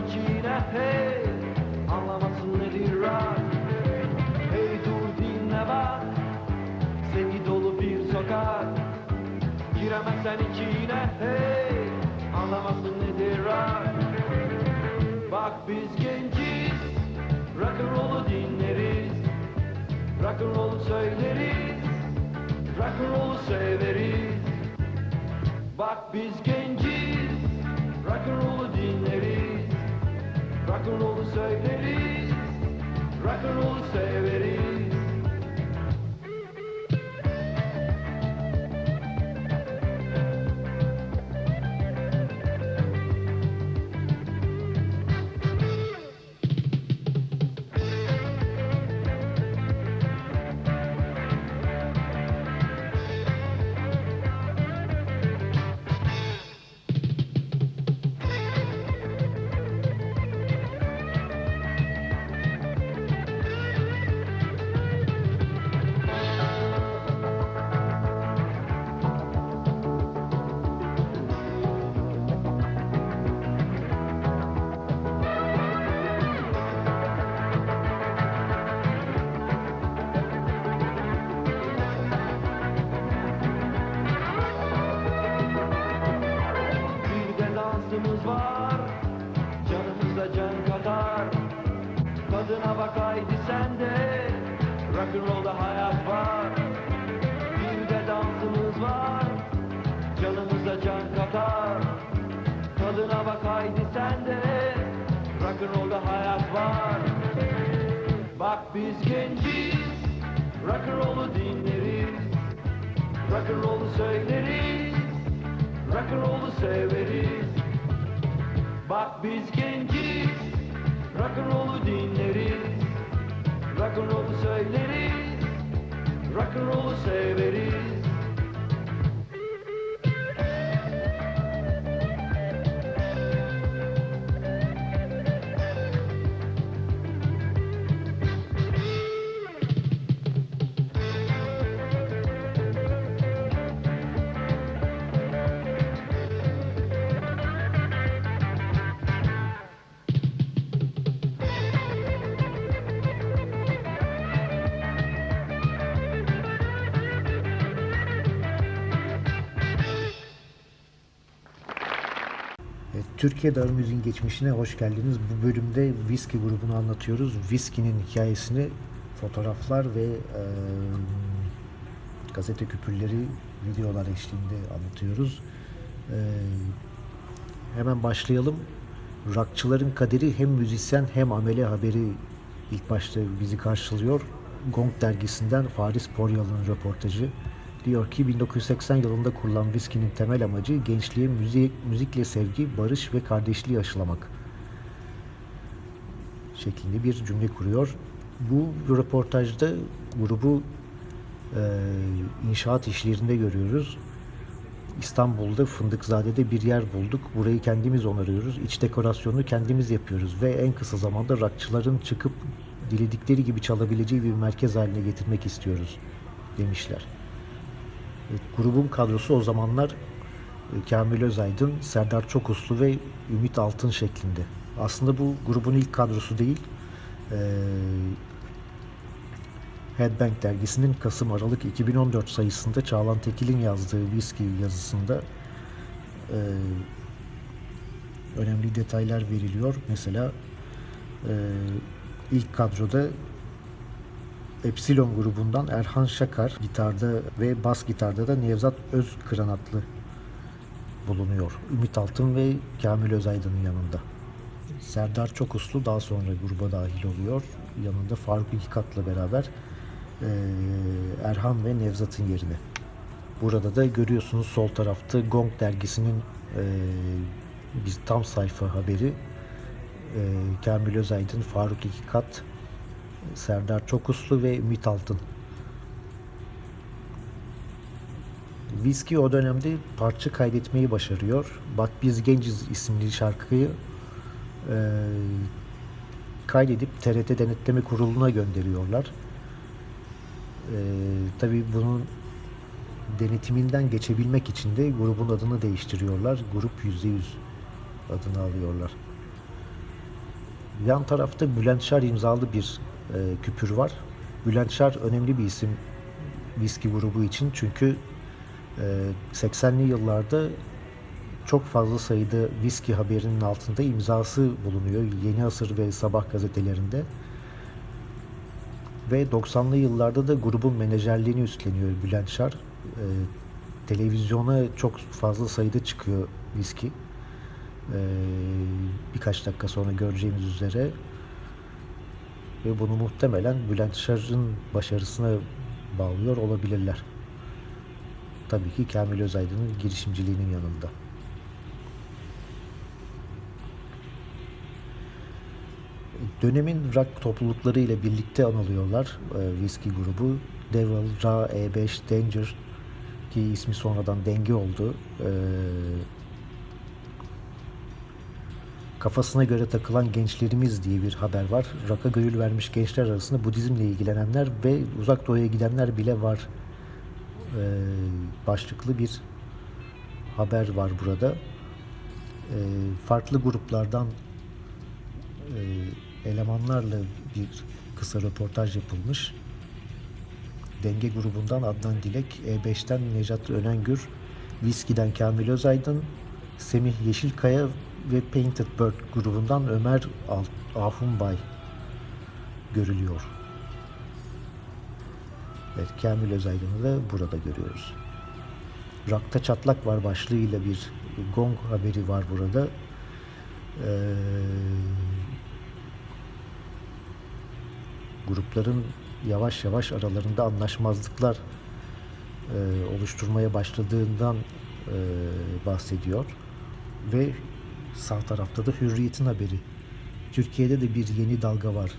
içine hey, anlamasın nedir rock. Hey dur dinle bak, sevgi dolu bir sokak. Giremezsen içine hey, anlamasın nedir rock. Bak biz genciz, rock'n'roll'u dinleriz, rock'n'roll'u söyleriz, rock'n'roll'u severiz. Bak biz genciz, rock'n'roll'u dinleriz, rock'n'roll'u söyleriz, rock'n'roll'u severiz. Var, canımızda can kadar. Tadına bak haydi sen de, rock'n'roll'da hayat var. Bir de dansımız var, canımızda can kadar. Tadına bak haydi sen de, rock'n'roll'da hayat var. Bak biz genciz, rock'n'roll'u dinleriz, rock'n'roll'u söyleriz, rock'n'roll'u severiz. Bak biz genciz, rock'n'roll'u dinleriz, rock'n'roll'u söyleriz, rock'n'roll'u severiz. Türkiye Darı Müziğin geçmişine hoş geldiniz. Bu bölümde Whiskey grubunu anlatıyoruz. Whiskey'nin hikayesini fotoğraflar ve gazete küpürleri, videolar eşliğinde anlatıyoruz. Hemen başlayalım. Rockçıların kaderi hem müzisyen hem amele haberi ilk başta bizi karşılıyor. Gong dergisinden Faris Poryalı'nın röportajı. Diyor ki 1980 yılında kurulan Whiskey'nin temel amacı gençliğe müzikle sevgi, barış ve kardeşliği aşılamak şeklinde bir cümle kuruyor. Bu röportajda grubu inşaat işlerinde görüyoruz. İstanbul'da Fındıkzade'de bir yer bulduk. Burayı kendimiz onarıyoruz. İç dekorasyonunu kendimiz yapıyoruz ve en kısa zamanda rockçıların çıkıp diledikleri gibi çalabileceği bir merkez haline getirmek istiyoruz demişler. Grubun kadrosu o zamanlar Kamil Özaydın, Serdar Çokuslu ve Ümit Altın şeklinde. Aslında bu grubun ilk kadrosu değil. Headbang dergisinin Kasım-Aralık 2014 sayısında Çağlan Tekil'in yazdığı Whiskey yazısında önemli detaylar veriliyor. Mesela ilk kadroda Epsilon grubundan Erhan Şakar gitarda ve bas gitarda da Nevzat Özkıranatlı bulunuyor. Ümit Altın ve Kamil Özaydın'ın yanında. Serdar Çokuslu daha sonra gruba dahil oluyor. Yanında Faruk İkikat'la beraber Erhan ve Nevzat'ın yerine. Burada da görüyorsunuz sol tarafta Gong dergisinin bir tam sayfa haberi. Kamil Özaydın, Faruk İkikat, Serdar Çokuslu ve Ümit Altın. Whiskey o dönemde parça kaydetmeyi başarıyor. Bak Biz Genciz isimli şarkıyı kaydedip TRT Denetleme Kurulu'na gönderiyorlar. Tabii bunun denetiminden geçebilmek için de grubun adını değiştiriyorlar. Grup %100 adını alıyorlar. Yan tarafta Bülent Şar imzalı bir küpür var. Bülent Şar önemli bir isim viski grubu için, çünkü 80'li yıllarda çok fazla sayıda viski haberinin altında imzası bulunuyor Yeni Asır ve Sabah gazetelerinde. Ve 90'lı yıllarda da grubun menajerliğini üstleniyor Bülent Şar. Televizyona çok fazla sayıda çıkıyor viski. Birkaç dakika sonra göreceğimiz üzere. Ve bunu muhtemelen Bülent Şar'ın başarısına bağlıyor olabilirler. Tabii ki Kamil Özaydın'ın girişimciliğinin yanında. Dönemin rock toplulukları ile birlikte anılıyorlar viski grubu. Devil, Ra, E5, Danger, ki ismi sonradan Denge oldu. Kafasına göre takılan gençlerimiz diye bir haber var. Rock'a gönül vermiş gençler arasında Budizmle ilgilenenler ve Uzak Doğu'ya gidenler bile var. Başlıklı bir haber var burada. Farklı gruplardan elemanlarla bir kısa röportaj yapılmış. Denge grubundan Adnan Dilek, E5'ten Nejat Önengür, Viski'den Kamil Özaydın, Semih Yeşilkaya ve Painted Bird grubundan Ömer Ahunbay görülüyor. Evet, Kamil Özaydın'ı da burada görüyoruz. Rock'ta çatlak var başlığıyla bir gong haberi var burada. Grupların yavaş yavaş aralarında anlaşmazlıklar oluşturmaya başladığından bahsediyor. Ve sağ tarafta da Hürriyet'in haberi. Türkiye'de de bir yeni dalga var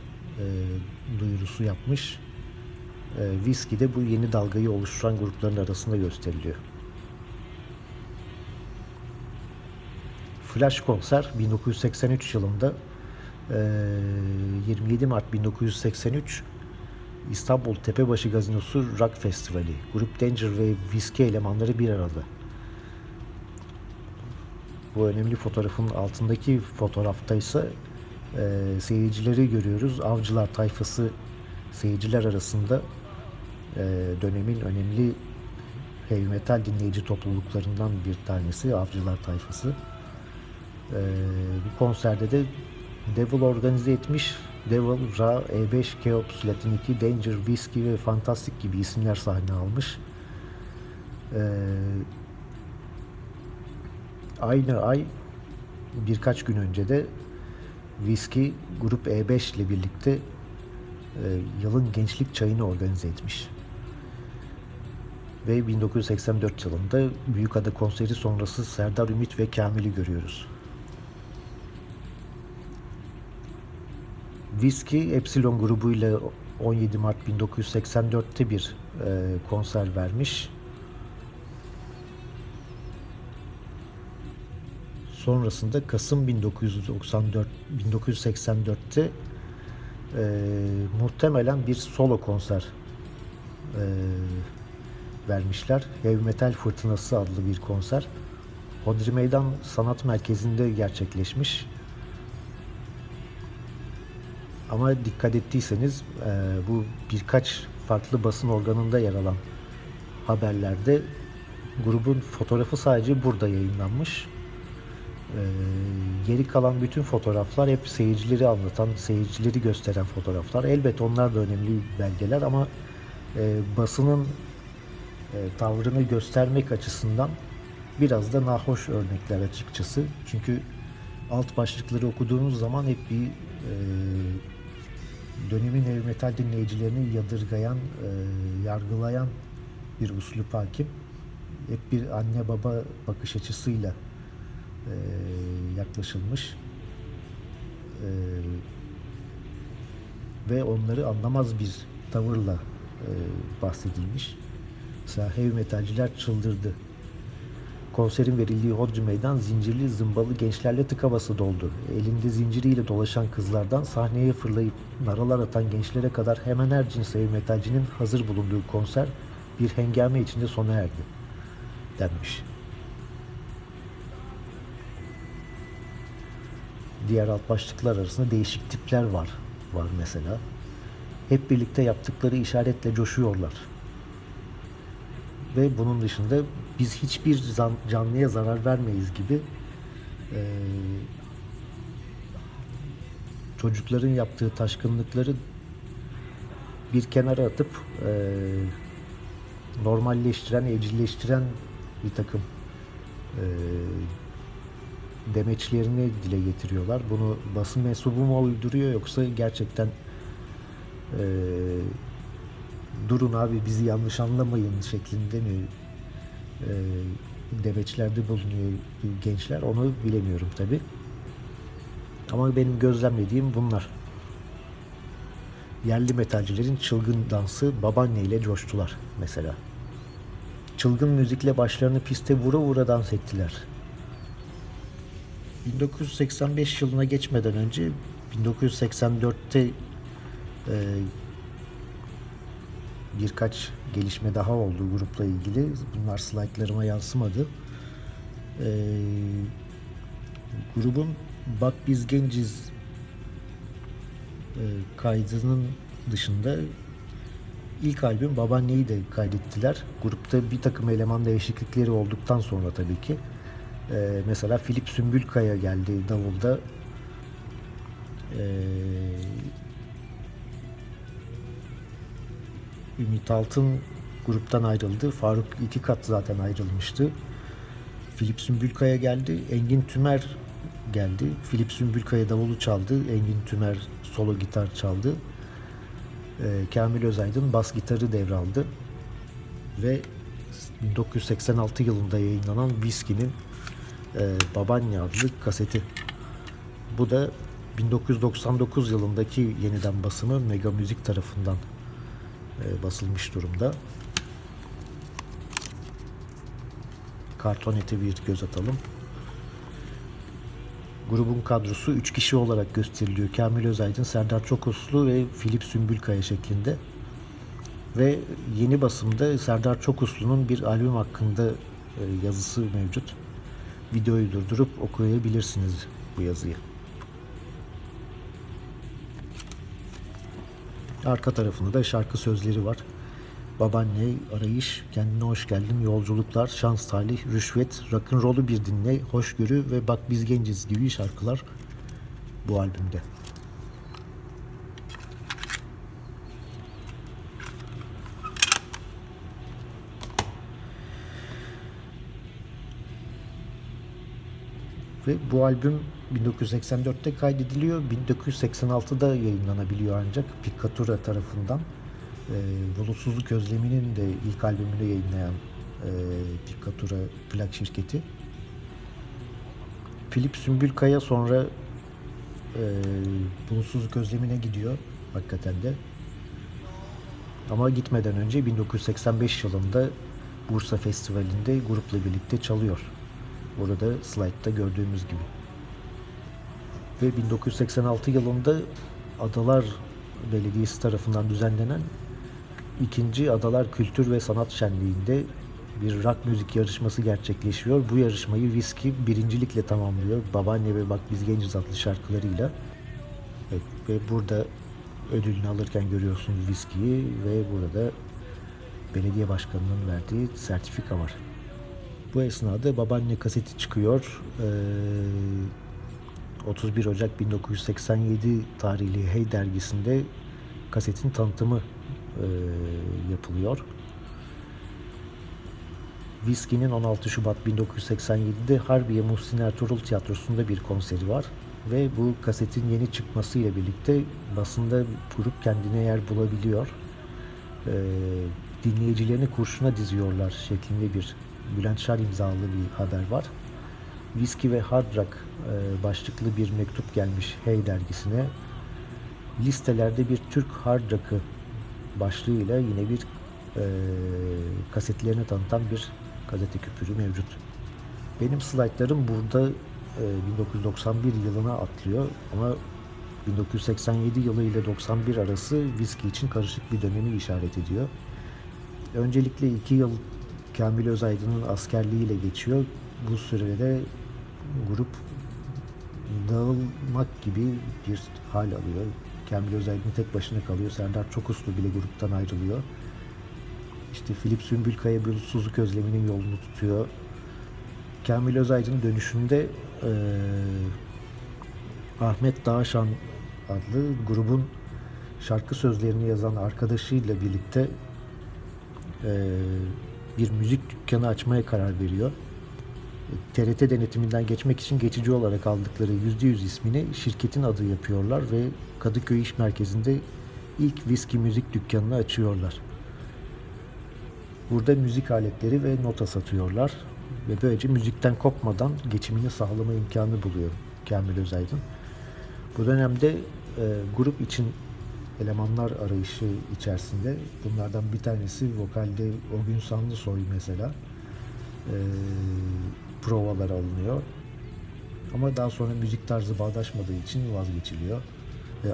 duyurusu yapmış. Viski de bu yeni dalgayı oluşturan grupların arasında gösteriliyor. Flash konser 1983 yılında 27 Mart 1983 İstanbul Tepebaşı Gazinosu Rock Festivali. Grup Danger ve Viski elemanları bir arada. Bu önemli fotoğrafın altındaki fotoğrafta ise seyircileri görüyoruz. Avcılar tayfası seyirciler arasında dönemin önemli heavy metal dinleyici topluluklarından bir tanesi Avcılar tayfası. Bu konserde de Devil organize etmiş. Devil, Ra, E5, Keops, Latin 2, Danger, Whiskey ve Fantastic gibi isimler sahne almış. Aynı ay birkaç gün önce de Whiskey Grup E5 ile birlikte yılın gençlik çayını organize etmiş. Ve 1984 yılında Büyükada konseri sonrası Serdar Ümit ve Kamil'i görüyoruz. Whiskey Epsilon grubuyla 17 Mart 1984'te bir konser vermiş. Sonrasında Kasım 1984'te muhtemelen bir solo konser vermişler. Heavy Metal Fırtınası adlı bir konser. Hodri Meydan Sanat Merkezi'nde gerçekleşmiş. Ama dikkat ettiyseniz bu birkaç farklı basın organında yer alan haberlerde grubun fotoğrafı sadece burada yayınlanmış. Geri kalan bütün fotoğraflar hep seyircileri anlatan, seyircileri gösteren fotoğraflar. Elbette onlar da önemli belgeler ama basının tavrını göstermek açısından biraz da nahoş örnekler açıkçası. Çünkü alt başlıkları okuduğunuz zaman hep bir dönemin heavy metal dinleyicilerini yadırgayan, yargılayan bir üslup hakim. Hep bir anne baba bakış açısıyla yaklaşılmış ve onları anlamaz bir tavırla bahsedilmiş. Mesela heavy metalciler çıldırdı. Konserin verildiği Hodri Meydan zincirli zımbalı gençlerle tıka basa doldu. Elinde zinciriyle dolaşan kızlardan sahneye fırlayıp naralar atan gençlere kadar hemen her cins heavy metalcinin hazır bulunduğu konser bir hengame içinde sona erdi denmiş. diğer alt başlıklar arasında değişik tipler var mesela. Hep birlikte yaptıkları işaretle coşuyorlar. Ve bunun dışında biz hiçbir canlıya zarar vermeyiz gibi çocukların yaptığı taşkınlıkları bir kenara atıp normalleştiren, evcilleştiren bir takım demeçlerini dile getiriyorlar. Bunu basın mensubu mu uyduruyor yoksa gerçekten durun abi bizi yanlış anlamayın şeklinde mi demeçlerde bulunuyor gençler, onu bilemiyorum tabi. Ama benim gözlemlediğim bunlar. Yerli metalcilerin çılgın dansı Babaanne ile coştular mesela. Çılgın müzikle başlarını piste vura vura dans ettiler. 1985 yılına geçmeden önce 1984'te birkaç gelişme daha oldu grupla ilgili. Bunlar slaytlarıma yansımadı. Grubun Bak Biz Genciz kaydının dışında ilk albüm Babaanne'yi de kaydettiler. Grupta bir takım eleman değişiklikleri olduktan sonra tabii ki. Mesela Filip Sümbülkaya geldi davulda. Ümit Altın gruptan ayrıldı. Faruk İkikat zaten ayrılmıştı. Filip Sümbülkaya geldi. Engin Tümer geldi. Filip Sümbülkaya davulu çaldı. Engin Tümer solo gitar çaldı. Kamil Özaydın bas gitarı devraldı. Ve 1986 yılında yayınlanan Whiskey'nin Babaanne adlı kaseti. Bu da 1999 yılındaki yeniden basımı Mega Müzik tarafından basılmış durumda. Kartonete bir göz atalım. Grubun kadrosu 3 kişi olarak gösteriliyor. Kamil Özaydın, Serdar Çokoslu ve Filip Sümbülkaya şeklinde. Ve yeni basımda Serdar Çokoslu'nun bir albüm hakkında yazısı mevcut. Videoyu durdurup okuyabilirsiniz bu yazıyı. Arka tarafında da şarkı sözleri var. Babaanne, arayış, kendine hoş geldin, yolculuklar, şans, talih, rüşvet, rock'n'roll'u bir dinle, hoşgörü ve bak biz genciz gibi şarkılar bu albümde. Ve bu albüm 1984'te kaydediliyor, 1986'da yayınlanabiliyor ancak Piccatura tarafından. Bulutsuzluk Özlemi'nin de ilk albümünü yayınlayan Piccatura plak şirketi. Filip Sümbülkaya sonra Bulutsuzluk Özlemi'ne gidiyor hakikaten de. Ama gitmeden önce 1985 yılında Bursa Festivali'nde grupla birlikte çalıyor. Burada slaytta gördüğümüz gibi. Ve 1986 yılında Adalar Belediyesi tarafından düzenlenen 2. Adalar Kültür ve Sanat Şenliği'nde bir rock müzik yarışması gerçekleşiyor. Bu yarışmayı Whiskey birincilikle tamamlıyor. Babaanne ve Bak Biz Genciz adlı şarkılarıyla. Evet, ve burada ödülünü alırken görüyorsunuz Whiskey'yi ve burada belediye başkanının verdiği sertifika var. Bu esnada Babaanne kaseti çıkıyor. 31 Ocak 1987 tarihli Hey dergisinde kasetin tanıtımı yapılıyor. Whiskey'nin 16 Şubat 1987'de Harbiye Muhsin Ertuğrul Tiyatrosu'nda bir konseri var. Ve bu kasetin yeni çıkmasıyla birlikte basında grup kendine yer bulabiliyor. Dinleyicilerini kurşuna diziyorlar şeklinde bir Bülent Şar imzalı bir haber var. Whiskey ve Hard Rock başlıklı bir mektup gelmiş Hey dergisine. Listelerde bir Türk Hard Rock'ı başlığıyla yine bir kasetlerini tanıtan bir gazete küpürü mevcut. Benim slaytlarım burada 1991 yılına atlıyor ama 1987 yılı ile 91 arası Whiskey için karışık bir dönemi işaret ediyor. Öncelikle 2 yıl Kamil Özaydın'ın askerliğiyle geçiyor. Bu sürede grup dağılmak gibi bir hal alıyor. Kamil Özaydın tek başına kalıyor. Serdar Çokoslu bile gruptan ayrılıyor. İşte Filip Sümbülkaya bulutsuzluk özleminin yolunu tutuyor. Kamil Özaydın dönüşünde Ahmet Dağışan adlı grubun şarkı sözlerini yazan arkadaşıyla birlikte bir müzik dükkanı açmaya karar veriyor. TRT denetiminden geçmek için geçici olarak aldıkları %100 ismini şirketin adı yapıyorlar ve Kadıköy İş Merkezi'nde ilk viski müzik dükkanını açıyorlar. Burada müzik aletleri ve nota satıyorlar ve böylece müzikten kopmadan geçimini sağlama imkanı buluyor Kamil Özaydın. Bu dönemde grup için elemanlar arayışı içerisinde, bunlardan bir tanesi vokalde Ogün Sanlısoy mesela, provalar alınıyor. Ama daha sonra müzik tarzı bağdaşmadığı için vazgeçiliyor.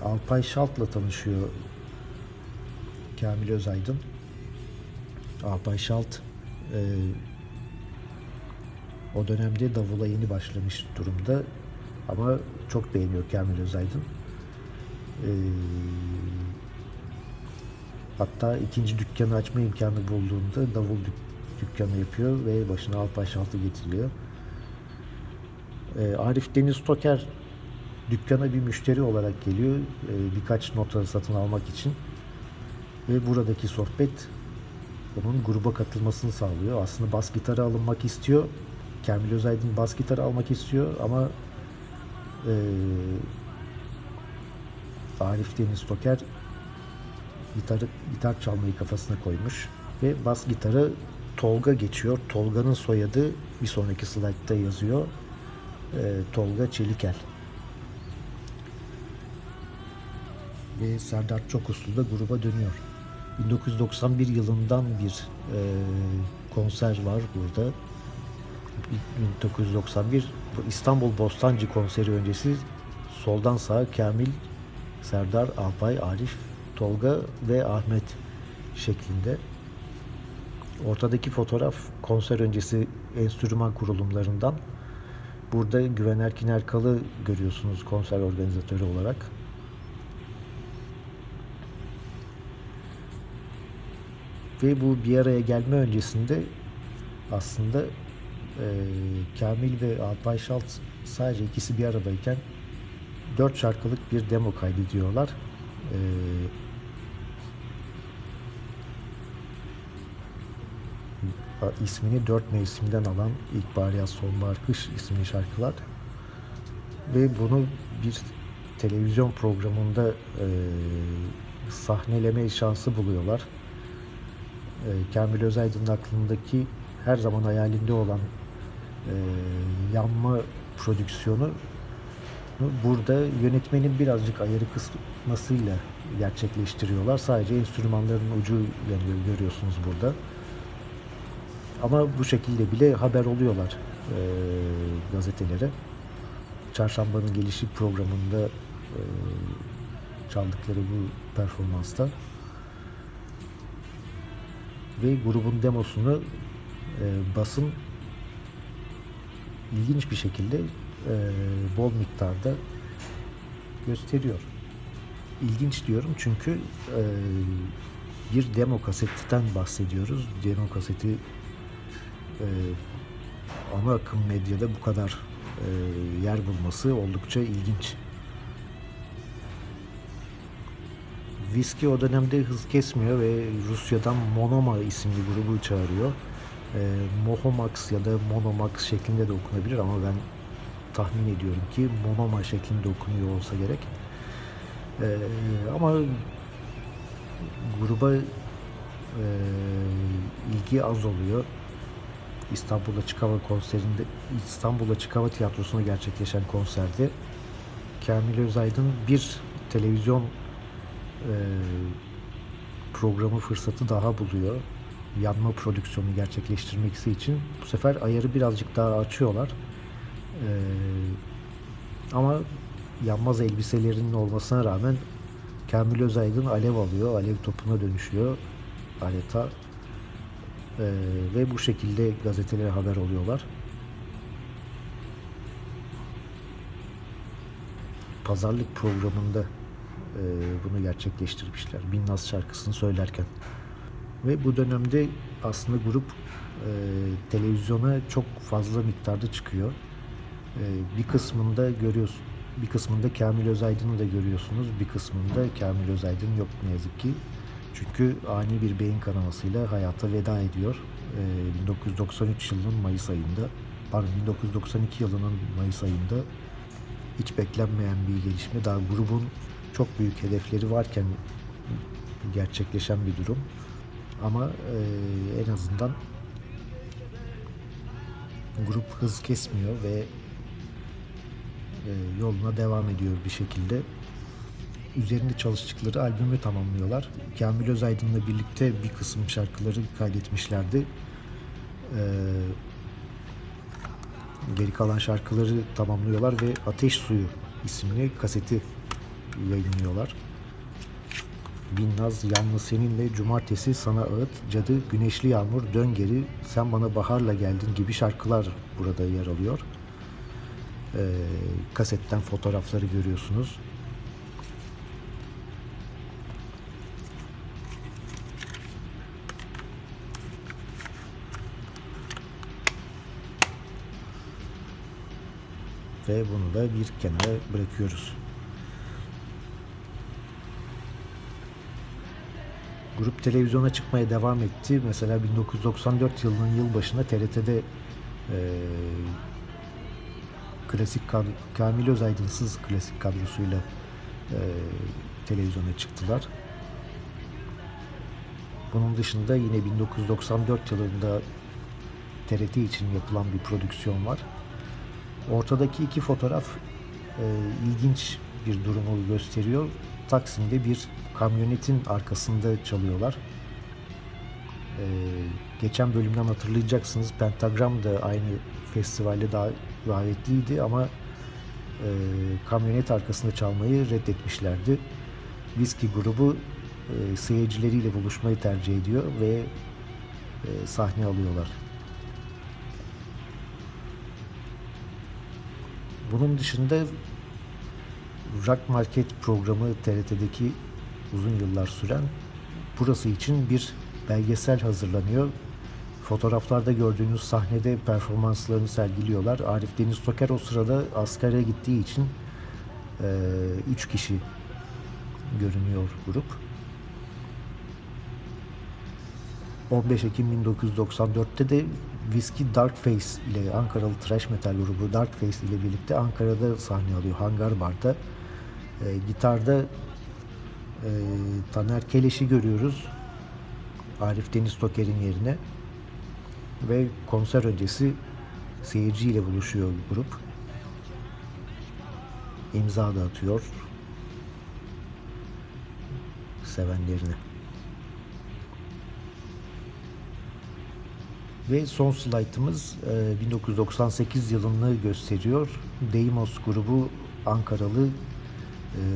Alpay Şalt'la tanışıyor Kamil Özaydın. Alpay Şalt o dönemde davula yeni başlamış durumda ama çok beğeniyor Kamil Özaydın. Hatta ikinci dükkanı açma imkanı bulduğunda davul dükkanı yapıyor ve başına Alpay Şalt'ı getiriyor. Arif Deniz Toker dükkana bir müşteri olarak geliyor birkaç nota satın almak için ve buradaki sohbet onun gruba katılmasını sağlıyor. Aslında bas gitarı alınmak istiyor. Kamil Özaydın bas gitarı almak istiyor ama Arif Deniz Toker gitar çalmayı kafasına koymuş ve bas gitarı Tolga geçiyor. Tolga'nın soyadı bir sonraki slaytta yazıyor. Tolga Çelikel. Ve Serdar Çokoslu da gruba dönüyor. 1991 yılından bir konser var burada. 1991 İstanbul Bostancı konseri öncesi soldan sağa Kamil, Serdar, Alpay, Arif, Tolga ve Ahmet şeklinde. Ortadaki fotoğraf konser öncesi enstrüman kurulumlarından. Burada Güven Erkin Erkal'ı görüyorsunuz konser organizatörü olarak. Ve bu bir araya gelme öncesinde aslında Kamil ve Alpay Şalt sadece ikisi bir aradayken 4 şarkılık bir demo kaydediyorlar. İsmini 4 mevsimden alan İlkbahar, Yaz, Sonbahar, Kış isimli şarkılar. Ve bunu bir televizyon programında sahneleme şansı buluyorlar. Kamil Özaydın'ın aklındaki her zaman hayalinde olan yanma prodüksiyonu burada yönetmenin birazcık ayarı kısmasıyla gerçekleştiriyorlar. Sadece enstrümanların ucu yanıyor, görüyorsunuz burada. Ama bu şekilde bile haber oluyorlar gazetelere. Çarşambanın Gelişi programında çaldıkları bu performansta. Ve grubun demosunu basın ilginç bir şekilde bol miktarda gösteriyor. İlginç diyorum çünkü bir demo kasetten bahsediyoruz. Demo kaseti ana akım medyada bu kadar yer bulması oldukça ilginç. Viski o dönemde hız kesmiyor ve Rusya'dan Monoma isimli grubu çağırıyor. Mohomax ya da Monomax şeklinde de okunabilir ama ben tahmin ediyorum ki Monoma şeklinde okunuyor olsa gerek. Ama gruba ilgi az oluyor. İstanbul Açık Hava Tiyatrosu'nda gerçekleşen konserde Kamil Özaydın bir televizyon programı fırsatı daha buluyor. Yanma prodüksiyonu gerçekleştirmek için. Bu sefer ayarı birazcık daha açıyorlar. Ama yanmaz elbiselerinin olmasına rağmen Kamil Özaydın alev alıyor. Alev topuna dönüşüyor adeta. Ve bu şekilde gazetelere haber oluyorlar. pazarlık programında bunu gerçekleştirmişler. Binnaz şarkısını söylerken. Ve bu dönemde aslında grup televizyona çok fazla miktarda çıkıyor. Bir kısmında görüyorsun, bir kısmında Kamil Özaydın'ı da görüyorsunuz, bir kısmında Kamil Özaydın yok ne yazık ki. Çünkü ani bir beyin kanamasıyla hayata veda ediyor. 1993 yılının Mayıs ayında, pardon 1992 yılının Mayıs ayında hiç beklenmeyen bir gelişme. Daha grubun çok büyük hedefleri varken gerçekleşen bir durum. Ama en azından grup hız kesmiyor ve yoluna devam ediyor bir şekilde. Üzerinde çalıştıkları albümü tamamlıyorlar. Kamil Özaydın'la birlikte bir kısım şarkıları kaydetmişlerdi. Geri kalan şarkıları tamamlıyorlar ve Ateş Suyu isimli kaseti yayınlıyorlar. Binnaz, Yalnız Seninle, Cumartesi, Sana Ağıt, Cadı, Güneşli Yağmur, Dön Geri, Sen Bana Baharla Geldin gibi şarkılar burada yer alıyor. Kasetten fotoğrafları görüyorsunuz. Ve bunu da bir kenara bırakıyoruz. Grup televizyona çıkmaya devam etti. Mesela 1994 yılının yılbaşında TRT'de Kamil Özaydınsız klasik kadrosuyla televizyona çıktılar. Bunun dışında yine 1994 yılında TRT için yapılan bir prodüksiyon var. Ortadaki iki fotoğraf ilginç bir durumu gösteriyor. Taksim'de bir kamyonetin arkasında çalıyorlar. Geçen bölümden hatırlayacaksınız. Pentagram da aynı festivalde davetliydi ama kamyonet arkasında çalmayı reddetmişlerdi. Viski grubu seyircileriyle buluşmayı tercih ediyor ve sahne alıyorlar. Bunun dışında Rock Market programı TRT'deki uzun yıllar süren, burası için bir belgesel hazırlanıyor. Fotoğraflarda gördüğünüz sahnede performanslarını sergiliyorlar. Arif Deniz Toker o sırada askere gittiği için 3 kişi görünüyor grup. 15 Ekim 1994'te de Whiskey Darkface ile Ankaralı thrash metal grubu Darkface ile birlikte Ankara'da sahne alıyor. Hangar Bar'da. Gitarda Taner Keleş'i görüyoruz. Arif Deniz Toker'in yerine. Ve konser öncesi seyirciyle buluşuyor grup. İmza dağıtıyor sevenlerine. Ve son slaytımız 1998 yılını gösteriyor. Deimos grubu Ankaralı,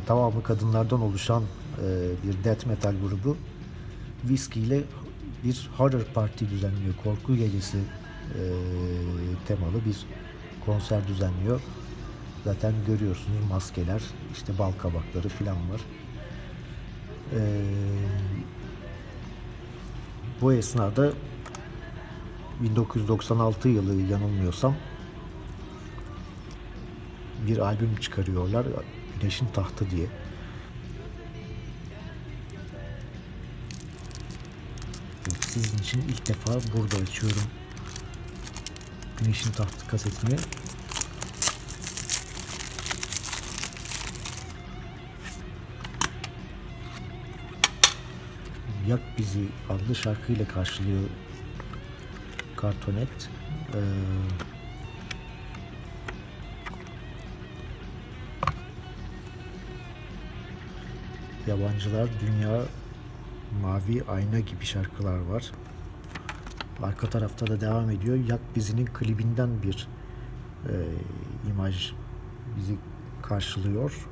tamamı kadınlardan oluşan bir death metal grubu Whiskey ile bir horror party düzenliyor. Korku gecesi temalı bir konser düzenliyor. Zaten görüyorsunuz maskeler, işte bal kabakları falan var. Bu esnada 1996 yılı yanılmıyorsam bir albüm çıkarıyorlar. Güneşin Tahtı diye. Sizin için ilk defa burada açıyorum Güneşin Tahtı kasetini. Yak Bizi adlı şarkıyla karşılıyor Cartonet. Yabancılar, Dünya, Mavi Ayna gibi şarkılar var. Arka tarafta da devam ediyor. Yak Bizi'nin klibinden bir imaj bizi karşılıyor.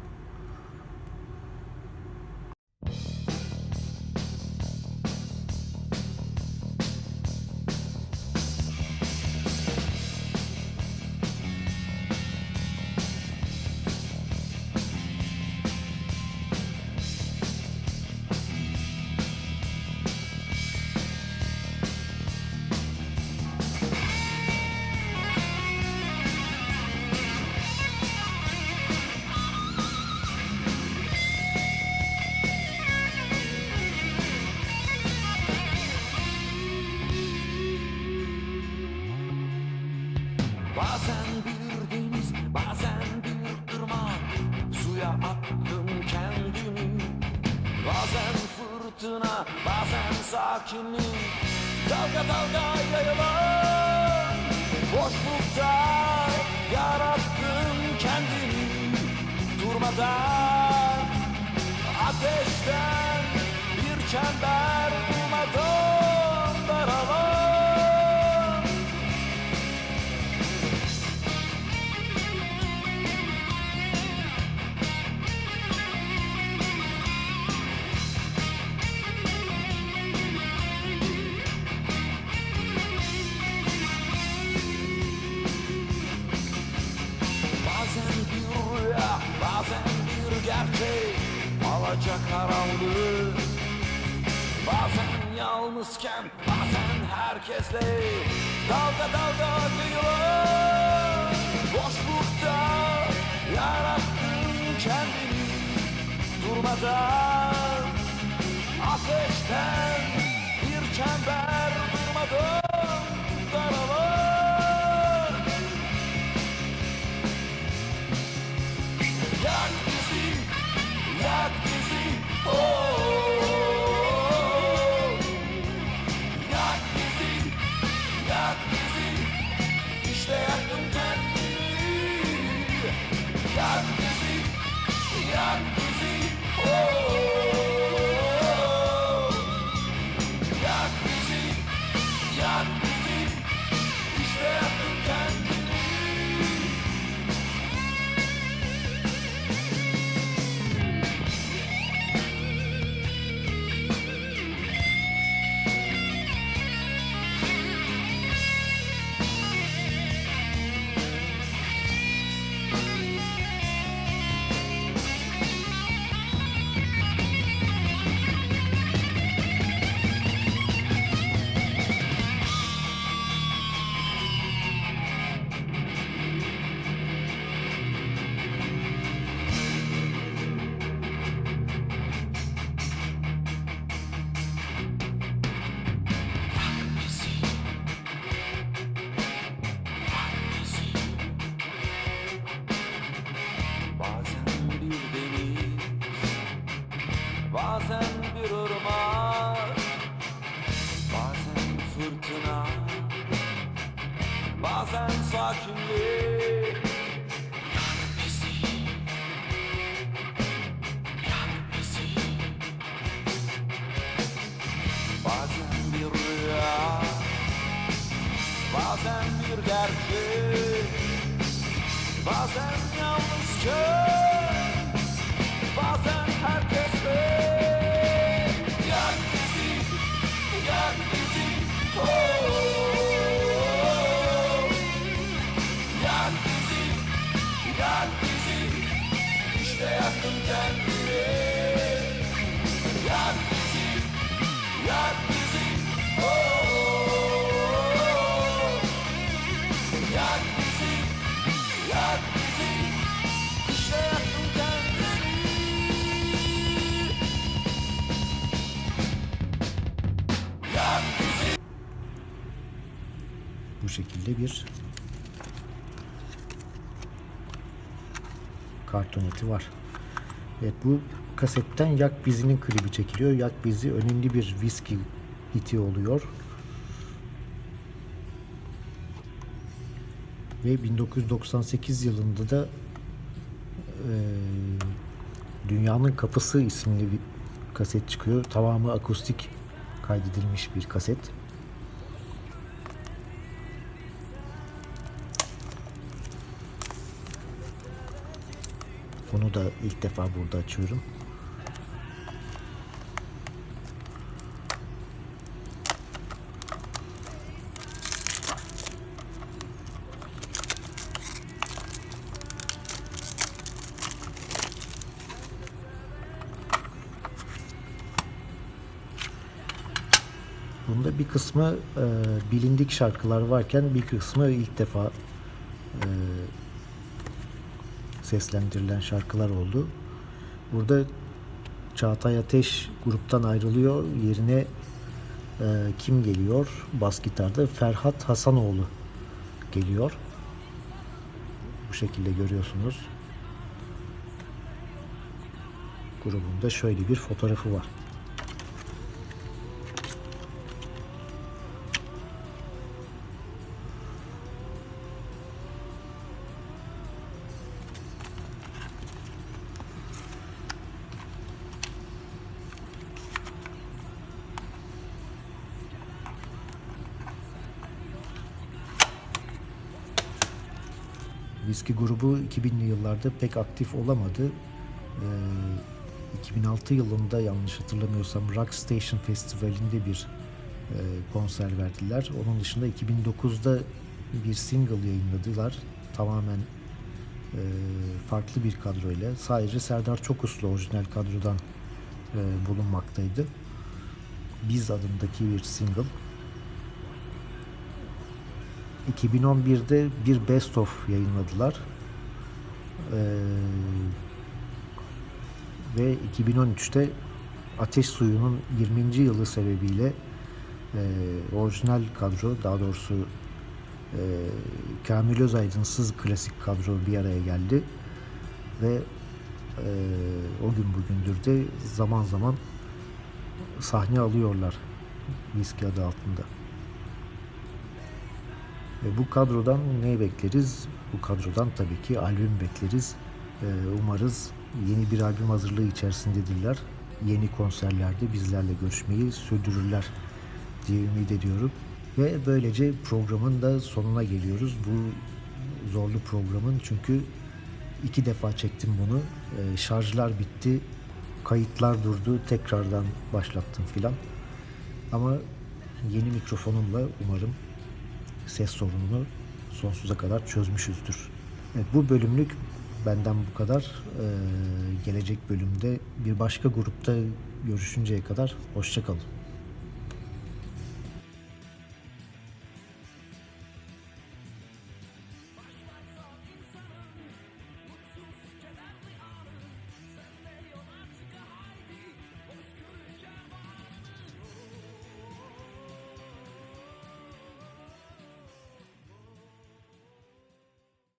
Bazen fırtına, bazen sakinlik, dalga dalga yayılan boşlukta yarattın kendini durmadan. Ateşten bir çember bulmadan daralan. Bazen bir rüya, bazen bir gerçek, alacakaranlık. Bazen yalnızken, bazen herkesle, dalga dalga yayılan boşlukta yarattın kendini durmadan. Ateşten bir çember durmadan daralan. Yak bizi, yak bizi, oh. Yak bizi, yak bizi, işte yaktın kendini. Yak bizi, yak bizi, oh. Yak bizi, yak bizi, işte yaktın kendini. Bazen bir deniz, bazen bir ırmak, bazen fırtına, bazen sakinlik. Yak bizi, yak bizi. Bazen bir rüya, bazen bir gerçek, bazen yalnızken, bazen herkesle. Yak bizi, yak bizi, oh. Yak bizi, yak bizi, işte yakın kendini. Yak bizi, yak bizi, oh. Yak bizi, yak bizi, işte yaktın kendini. Yak bizi. Bu şekilde bir kartoneti var. Evet, bu kasetten Yak Bizi'nin klibi çekiliyor. Yak Bizi önemli bir viski hiti oluyor. Ve 1998 yılında da Dünyanın Kapısı isimli bir kaset çıkıyor. Tamamı akustik kaydedilmiş bir kaset. Bunu da ilk defa burada açıyorum. Bunda bir kısmı bilindik şarkılar varken bir kısmı ilk defa seslendirilen şarkılar oldu. Burada Çağatay Ateş gruptan ayrılıyor. Yerine kim geliyor? Bas gitarda Ferhat Hasanoğlu geliyor. Bu şekilde görüyorsunuz. grubunda şöyle bir fotoğrafı var. Whiskey grubu 2000'li yıllarda pek aktif olamadı. 2006 yılında yanlış hatırlamıyorsam Rock Station Festivali'nde bir konser verdiler. Onun dışında 2009'da bir single yayınladılar. Tamamen farklı bir kadroyla. Sadece Serdar Çokus'la orijinal kadrodan bulunmaktaydı. Biz adındaki bir single. 2011'de bir best of yayınladılar. Ve 2013'te Ateş Suyu'nun 20. yılı sebebiyle orijinal kadro, daha doğrusu Kamil Özaydınsız klasik kadro bir araya geldi ve o gün bugündür de zaman zaman sahne alıyorlar Whiskey adı altında. Ve bu kadrodan ne bekleriz? Bu kadrodan tabii ki albüm bekleriz. Umarız yeni bir albüm hazırlığı içerisindedirler. Yeni konserlerde bizlerle görüşmeyi sürdürürler diye ümit ediyorum. Ve böylece programın da sonuna geliyoruz. Bu zorlu programın, çünkü 2 defa çektim bunu. Şarjlar bitti, kayıtlar durdu, tekrardan başlattım filan. Ama yeni mikrofonumla umarım ses sorununu sonsuza kadar çözmüşüzdür. Evet, bu bölümlük benden bu kadar. Gelecek bölümde bir başka grupta görüşünceye kadar hoşça kalın.